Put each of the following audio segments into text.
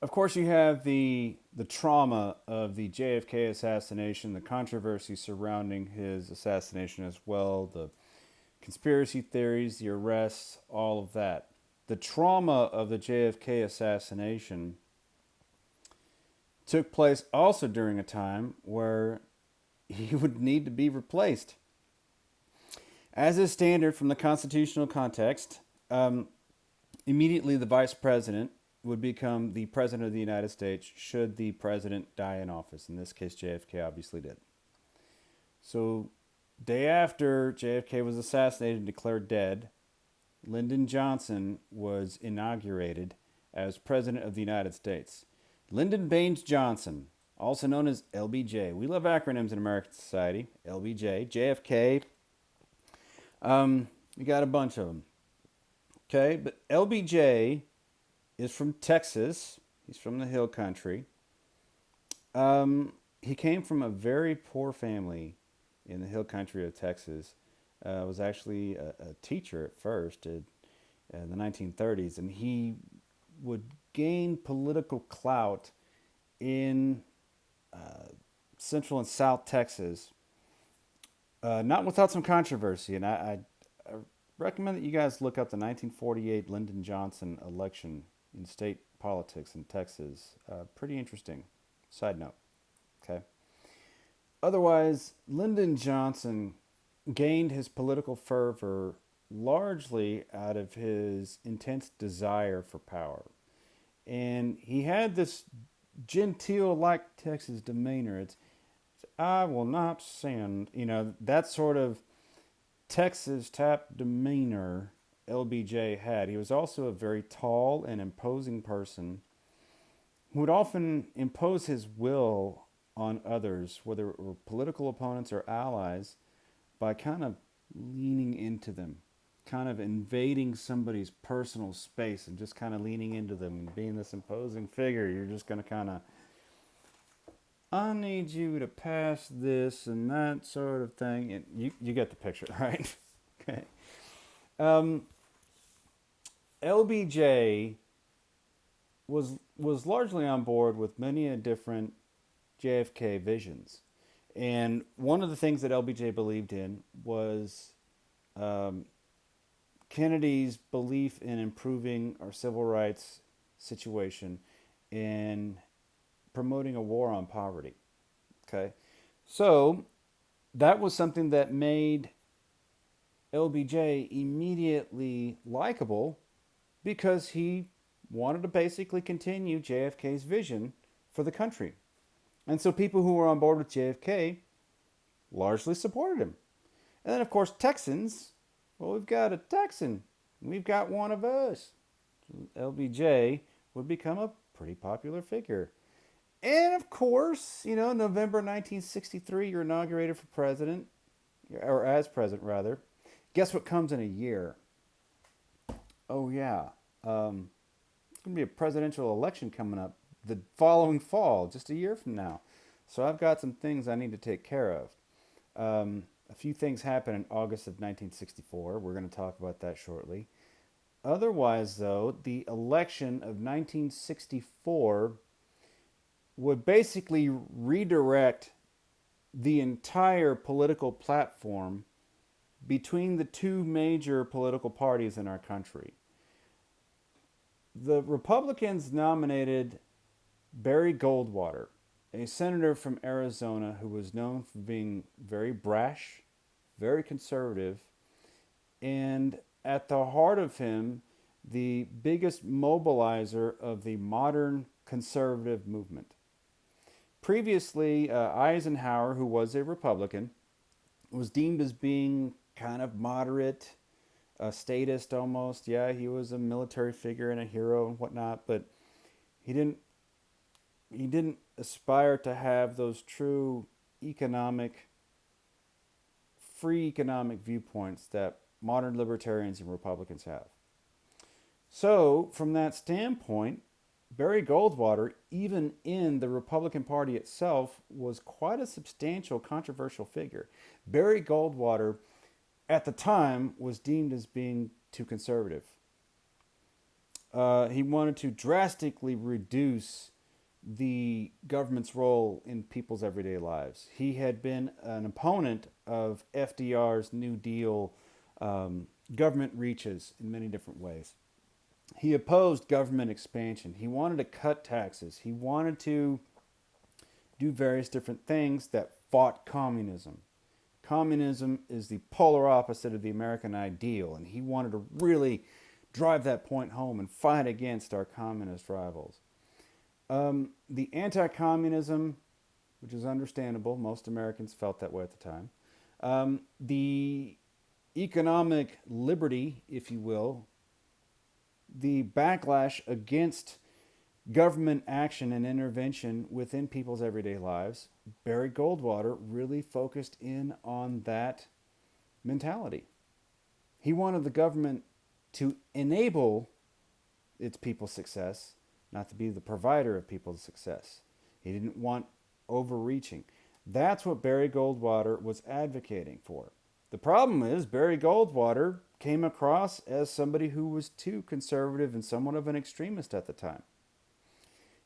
Of course, you have the trauma of the JFK assassination, the controversy surrounding his assassination as well, the conspiracy theories, the arrests, all of that. The trauma of the JFK assassination took place also during a time where he would need to be replaced. As is standard from the constitutional context, immediately the vice president would become the president of the United States should the president die in office. In this case, JFK obviously did. So, day after JFK was assassinated and declared dead, Lyndon Johnson was inaugurated as president of the United States. Lyndon Baines Johnson, also known as LBJ. We love acronyms in American society. LBJ, JFK. We got a bunch of them. Okay, but LBJ is from Texas. He's from the hill country. He came from a very poor family in the hill country of Texas. Was actually a teacher at first in the 1930s, and he would gain political clout in Central and South Texas, not without some controversy. And I recommend that you guys look up the 1948 Lyndon Johnson election in state politics in Texas. Pretty interesting. Side note. Okay. Otherwise, Lyndon Johnson gained his political fervor largely out of his intense desire for power. And he had this genteel like Texas demeanor. It's I will not send, that sort of Texas type demeanor LBJ had. He was also a very tall and imposing person who would often impose his will on others, whether it were political opponents or allies, by kind of leaning into them, kind of invading somebody's personal space and just kind of leaning into them and being this imposing figure. You're just going to kind of, I need you to pass this and that sort of thing. And you get the picture, right? Okay. LBJ was largely on board with many a different JFK visions. And one of the things that LBJ believed in was um, Kennedy's belief in improving our civil rights situation and promoting a war on poverty. Okay. So that was something that made LBJ immediately likable because he wanted to basically continue JFK's vision for the country. And so people who were on board with JFK largely supported him. And then, of course, Texans, well, we've got a Texan. We've got one of us. LBJ would become a pretty popular figure. And of course, November 1963, you're inaugurated for president, or as president, rather. Guess what comes in a year? Oh, yeah. It's going to be a presidential election coming up the following fall, just a year from now. So I've got some things I need to take care of. A few things happened in August of 1964. We're going to talk about that shortly. Otherwise, though, the election of 1964 would basically redirect the entire political platform between the two major political parties in our country. The Republicans nominated Barry Goldwater, a senator from Arizona who was known for being very brash, very conservative, and at the heart of him, the biggest mobilizer of the modern conservative movement. Previously, Eisenhower, who was a Republican, was deemed as being kind of moderate, a statist almost. Yeah, he was a military figure and a hero and whatnot, but he didn't aspire to have those true economic, free economic viewpoints that modern libertarians and Republicans have. So, from that standpoint, Barry Goldwater, even in the Republican Party itself, was quite a substantial controversial figure. Barry Goldwater, at the time, was deemed as being too conservative. He wanted to drastically reduce the government's role in people's everyday lives. He had been an opponent of FDR's New Deal government reaches in many different ways. He opposed government expansion. He wanted to cut taxes. He wanted to do various different things that fought communism. Communism is the polar opposite of the American ideal, and he wanted to really drive that point home and fight against our communist rivals. The anti communism, which is understandable, most Americans felt that way at the time. The economic liberty, if you will, the backlash against government action and intervention within people's everyday lives, Barry Goldwater really focused in on that mentality. He wanted the government to enable its people's success, not to be the provider of people's success. He didn't want overreaching. That's what Barry Goldwater was advocating for. The problem is Barry Goldwater came across as somebody who was too conservative and somewhat of an extremist at the time.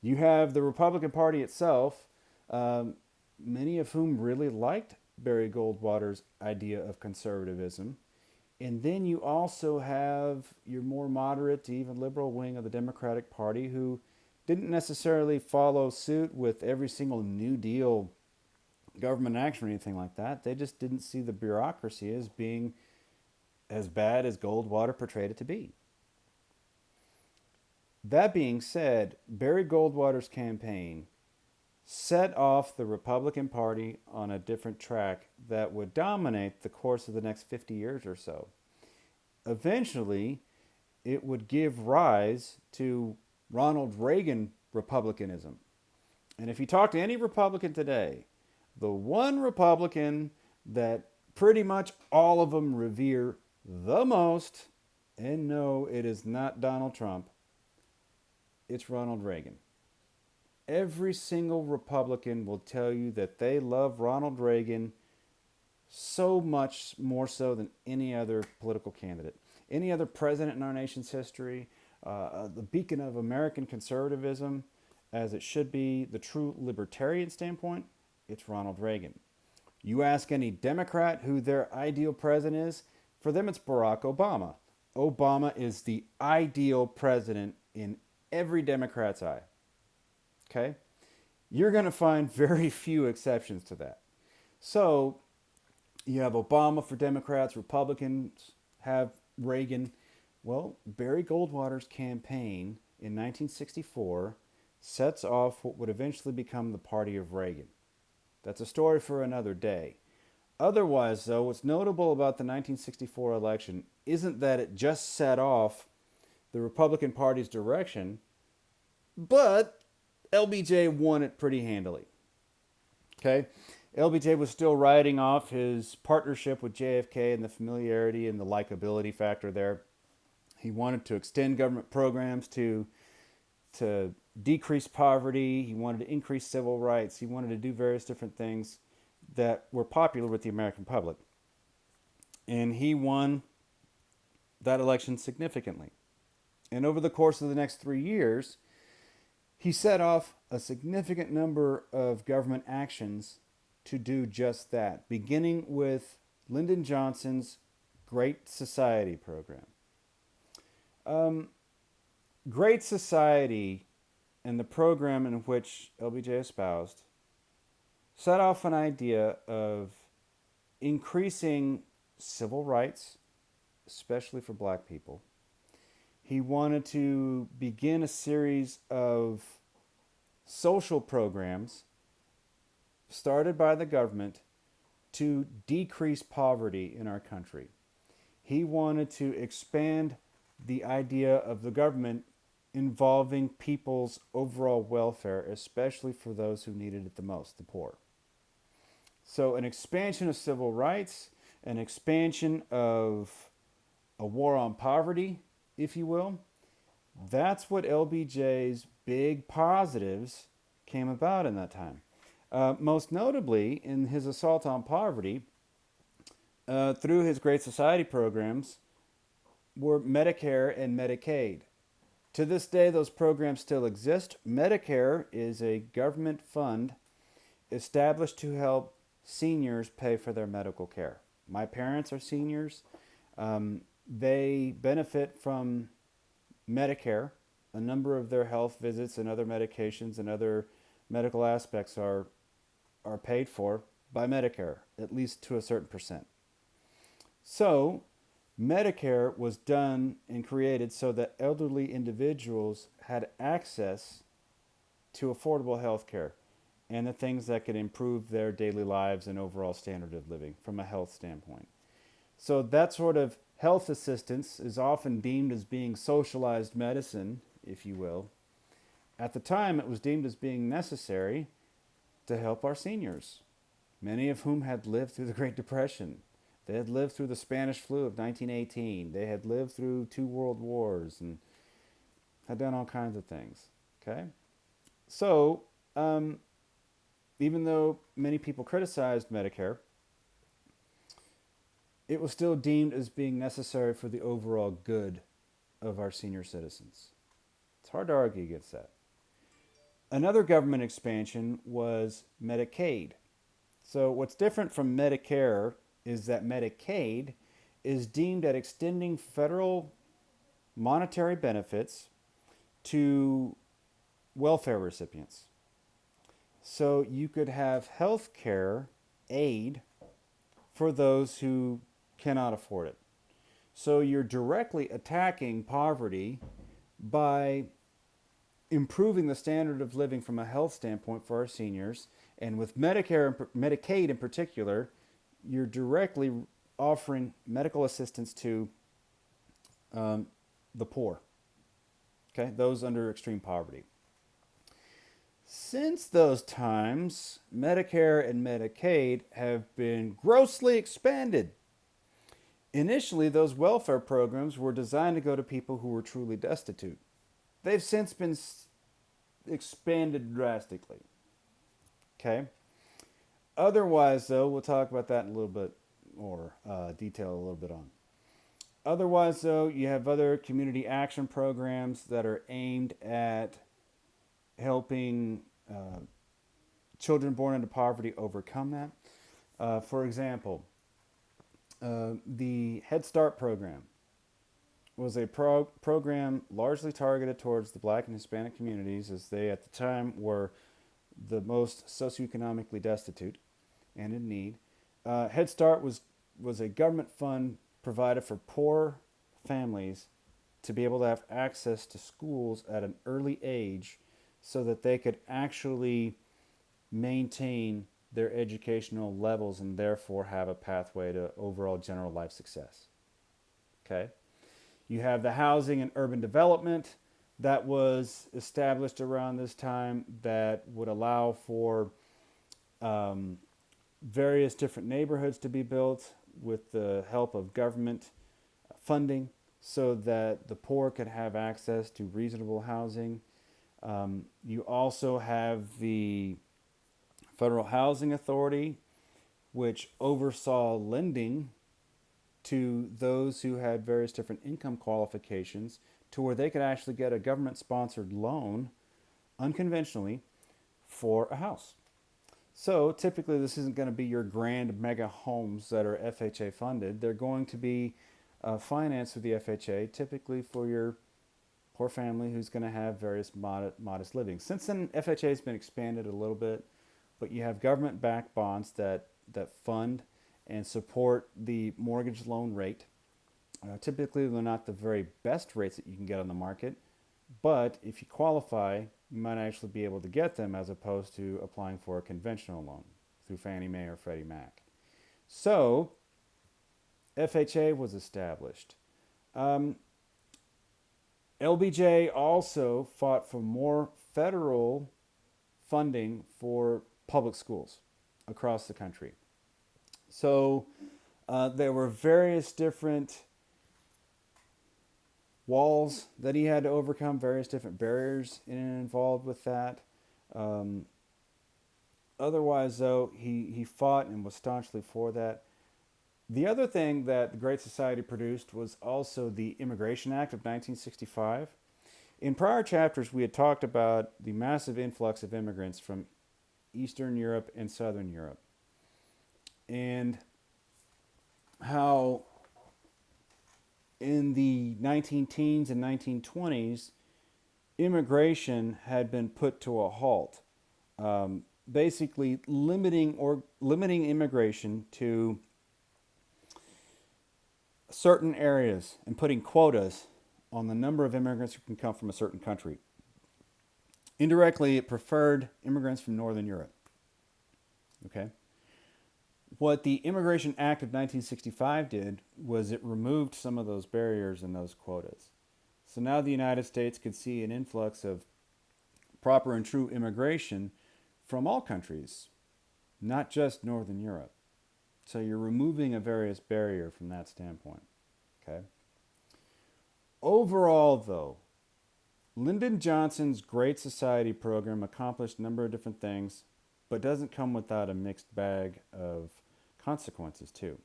You have the Republican Party itself, many of whom really liked Barry Goldwater's idea of conservatism. And then you also have your more moderate to even liberal wing of the Democratic Party who didn't necessarily follow suit with every single New Deal government action or anything like that. They just didn't see the bureaucracy as being as bad as Goldwater portrayed it to be. That being said, Barry Goldwater's campaign set off the Republican Party on a different track that would dominate the course of the next 50 years or so. Eventually, it would give rise to Ronald Reagan Republicanism. And if you talk to any Republican today, the one Republican that pretty much all of them revere the most, and no, it is not Donald Trump, it's Ronald Reagan. Every single Republican will tell you that they love Ronald Reagan so much more so than any other political candidate. Any other president in our nation's history, the beacon of American conservatism, as it should be, the true libertarian standpoint, it's Ronald Reagan. You ask any Democrat who their ideal president is, for them it's Barack Obama. Obama is the ideal president in every Democrat's eye. Okay? You're going to find very few exceptions to that. So, you have Obama for Democrats, Republicans have Reagan. Well, Barry Goldwater's campaign in 1964 sets off what would eventually become the party of Reagan. That's a story for another day. Otherwise, though, what's notable about the 1964 election isn't that it just set off the Republican Party's direction, but LBJ won it pretty handily. Okay? LBJ was still riding off his partnership with JFK and the familiarity and the likability factor there. He wanted to extend government programs to decrease poverty. He wanted to increase civil rights. He wanted to do various different things that were popular with the American public. And he won that election significantly. And over the course of the next 3 years, he set off a significant number of government actions to do just that, beginning with Lyndon Johnson's Great Society program. Great Society and the program in which LBJ espoused set off an idea of increasing civil rights, especially for black people. He wanted to begin a series of social programs started by the government to decrease poverty in our country. He wanted to expand the idea of the government involving people's overall welfare, especially for those who needed it the most, the poor. So an expansion of civil rights, an expansion of a war on poverty, if you will. That's what LBJ's big positives came about in that time. Most notably, in his assault on poverty, through his Great Society programs, were Medicare and Medicaid. To this day, those programs still exist. Medicare is a government fund established to help seniors pay for their medical care. My parents are seniors. They benefit from Medicare. A number of their health visits and other medications and other medical aspects are paid for by Medicare, at least to a certain percent. So, Medicare was done and created so that elderly individuals had access to affordable health care and the things that could improve their daily lives and overall standard of living from a health standpoint. So, that sort of health assistance is often deemed as being socialized medicine, if you will. At the time, it was deemed as being necessary to help our seniors, many of whom had lived through the Great Depression. They had lived through the Spanish flu of 1918. They had lived through 2 world wars and had done all kinds of things. Okay? So, even though many people criticized Medicare, it was still deemed as being necessary for the overall good of our senior citizens. It's hard to argue against that. Another government expansion was Medicaid. So, what's different from Medicare is that Medicaid is deemed at extending federal monetary benefits to welfare recipients. So, you could have health care aid for those who cannot afford it. So, you're directly attacking poverty by improving the standard of living from a health standpoint for our seniors. And with Medicare and Medicaid in particular, you're directly offering medical assistance to the poor, okay, those under extreme poverty. Since those times, Medicare and Medicaid have been grossly expanded. Initially, those welfare programs were designed to go to people who were truly destitute. They've since been expanded drastically. Okay? Otherwise, though, we'll talk about that in a little bit more detail a little bit on. Otherwise, though, you have other community action programs that are aimed at helping children born into poverty overcome that. For example, the Head Start program was a program largely targeted towards the Black and Hispanic communities, as they at the time were the most socioeconomically destitute and in need. Head Start was a government fund provided for poor families to be able to have access to schools at an early age so that they could actually maintain their educational levels and therefore have a pathway to overall general life success. Okay? You have the housing and urban development that was established around this time that would allow for various different neighborhoods to be built with the help of government funding so that the poor could have access to reasonable housing. You also have the Federal Housing Authority, which oversaw lending to those who had various different income qualifications to where they could actually get a government-sponsored loan unconventionally for a house. So typically this isn't going to be your grand mega homes that are FHA funded. They're going to be financed with the FHA, typically for your poor family who's going to have various modest living. Since then, FHA has been expanded a little bit, but you have government-backed bonds that fund and support the mortgage loan rate. Typically, they're not the very best rates that you can get on the market, but if you qualify, you might actually be able to get them as opposed to applying for a conventional loan through Fannie Mae or Freddie Mac. So, FHA was established. LBJ also fought for more federal funding for public schools across the country. So there were various different walls that he had to overcome, various different barriers involved with that. Otherwise, though, he fought and was staunchly for that. The other thing that the Great Society produced was also the Immigration Act of 1965, In prior chapters, we had talked about the massive influx of immigrants from Eastern Europe and Southern Europe, and how in the 19 teens and 1920s, immigration had been put to a halt, basically limiting immigration to certain areas and putting quotas on the number of immigrants who can come from a certain country. Indirectly, it preferred immigrants from Northern Europe. Okay. What the Immigration Act of 1965 did was it removed some of those barriers and those quotas. So now the United States could see an influx of proper and true immigration from all countries, not just Northern Europe. So you're removing a various barrier from that standpoint. Okay. Overall, though, Lyndon Johnson's Great Society program accomplished a number of different things, but doesn't come without a mixed bag of consequences, too.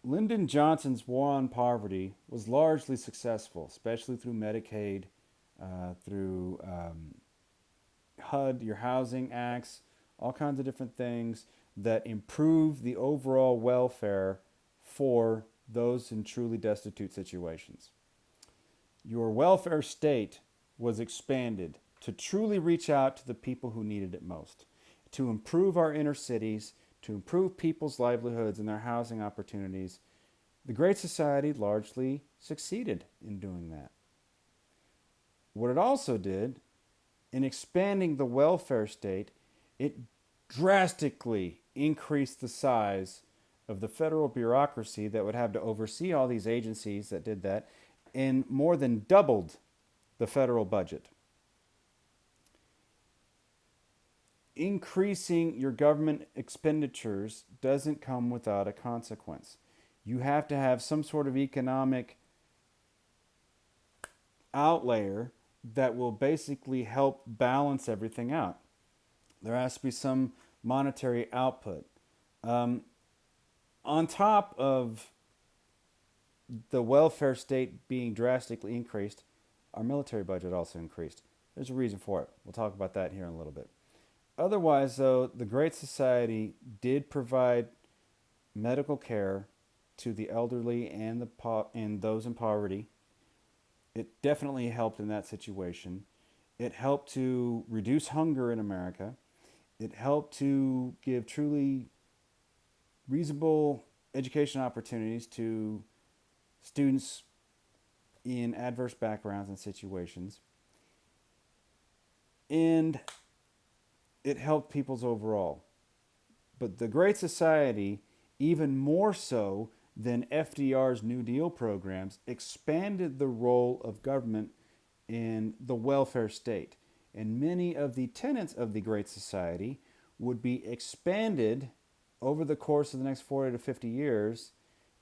Lyndon Johnson's war on poverty was largely successful, especially through Medicaid, through HUD, your housing acts, all kinds of different things that improve the overall welfare for those in truly destitute situations. Your welfare state was expanded to truly reach out to the people who needed it most, to improve our inner cities, to improve people's livelihoods and their housing opportunities. The Great Society largely succeeded in doing that. What it also did, in expanding the welfare state, it drastically increased the size of the federal bureaucracy that would have to oversee all these agencies that did that, and more than doubled the federal budget. Increasing your government expenditures doesn't come without a consequence. You have to have some sort of economic outlayer that will basically help balance everything out. There has to be some monetary output. On top of the welfare state being drastically increased, our military budget also increased. There's a reason for it. We'll talk about that here in a little bit. Otherwise, though, the Great Society did provide medical care to the elderly and those in poverty. It definitely helped in that situation. It helped to reduce hunger in America. It helped to give truly reasonable education opportunities to students in adverse backgrounds and situations. And it helped people's overall. But the Great Society, even more so than FDR's New Deal programs, expanded the role of government in the welfare state. And many of the tenets of the Great Society would be expanded over the course of the next 40 to 50 years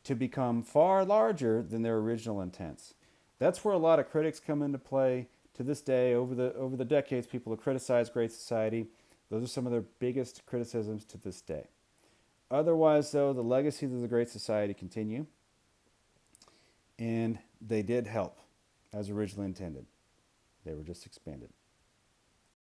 to become far larger than their original intents. That's where a lot of critics come into play to this day. Over the decades, people have criticized Great Society. Those are some of their biggest criticisms to this day. Otherwise, though, the legacies of the Great Society continue, and they did help as originally intended. They were just expanded.